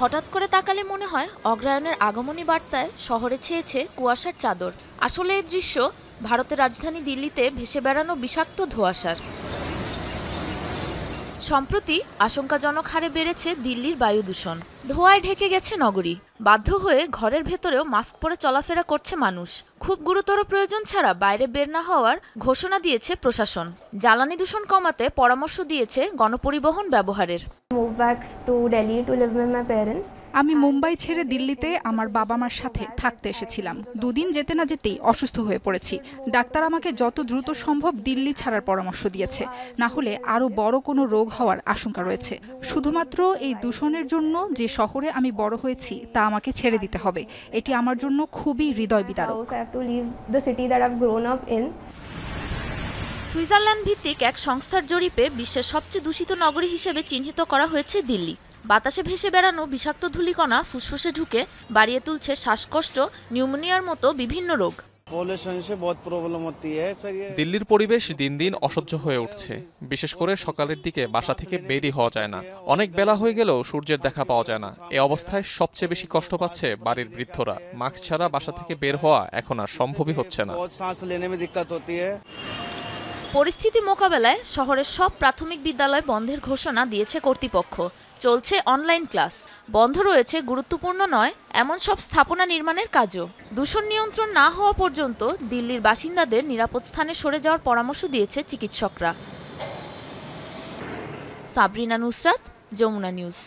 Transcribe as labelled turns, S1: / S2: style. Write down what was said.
S1: হঠাৎ করে তাকালে মনে হয় অগ্রহায়ণের আগমনী বার্তায় শহরে ছেয়েছে কুয়াশার চাদর। আসলে এই দৃশ্য ভারতের রাজধানী দিল্লিতে ভেসে বেড়ানো বিষাক্ত ধোঁয়াশার। সম্প্রতি আশঙ্কাজনক হারে বেড়েছে দিল্লির বায়ু দূষণ। ধোঁয়ায় ঢেকে গেছে নগরী। বাধ্য হয়ে ঘরের ভেতরেও মাস্ক পরে চলাফেরা করছে মানুষ। খুব গুরুতর প্রয়োজন ছাড়া বাইরে বের না হওয়ার ঘোষণা দিয়েছে প্রশাসন। জ্বালানি দূষণ কমাতে পরামর্শ দিয়েছে গণপরিবহন ব্যবহারের।
S2: আমি মুম্বাই ছেড়ে দিল্লিতে আমার বাবা মার সাথে থাকতে এসেছিলাম। দুদিন যেতে না যেতেই অসুস্থ হয়ে পড়েছি। ডাক্তার আমাকে যত দ্রুত সম্ভব দিল্লি ছাড়ার পরামর্শ দিয়েছে, না হলে আরও বড় কোনো রোগ হওয়ার আশঙ্কা রয়েছে। শুধুমাত্র এই দূষণের জন্য যে শহরে আমি বড় হয়েছি তা আমাকে ছেড়ে দিতে হবে। এটি আমার জন্য খুবই হৃদয় বিদারক।
S1: সুইজারল্যান্ড ভিত্তিক এক সংস্থার জরিপে বিশ্বের সবচেয়ে দূষিত নগরী হিসেবে চিহ্নিত করা হয়েছে দিল্লি। বাতাসে ভেসে বেড়ানো বিষাক্ত ধূলিকণা ফুসফুসে ঢুকে বাড়িয়ে তুলছে শ্বাসকষ্ট, নিউমোনিয়ার মতো বিভিন্ন রোগ।
S3: দিল্লির পরিবেশ দিন দিন অসহ্য হয়ে উঠছে। বিশেষ করে সকালের দিকে বাসা থেকে বেরই হওয়া যায় না। অনেক বেলা হয়ে গেলেও সূর্যের দেখা পাওয়া যায় না। এ অবস্থায় সবচেয়ে বেশি কষ্ট পাচ্ছে বাড়ির বৃদ্ধরা। মাস্ক ছাড়া বাসা থেকে বের হওয়া এখন আর সম্ভবই হচ্ছে না।
S1: পরিস্থিতি মোকাবেলায় শহরের সব প্রাথমিক বিদ্যালয় বন্ধের ঘোষণা দিয়েছে কর্তৃপক্ষ। চলছে অনলাইন ক্লাস। বন্ধ রয়েছে গুরুত্বপূর্ণ নয় এমন সব স্থাপনা নির্মাণের কাজও। দূষণ নিয়ন্ত্রণ না হওয়া পর্যন্ত দিল্লির বাসিন্দাদের নিরাপদ স্থানে সরে যাওয়ার পরামর্শ দিয়েছে চিকিৎসকরা। সাবরিনা নুসরাত, যমুনা নিউজ।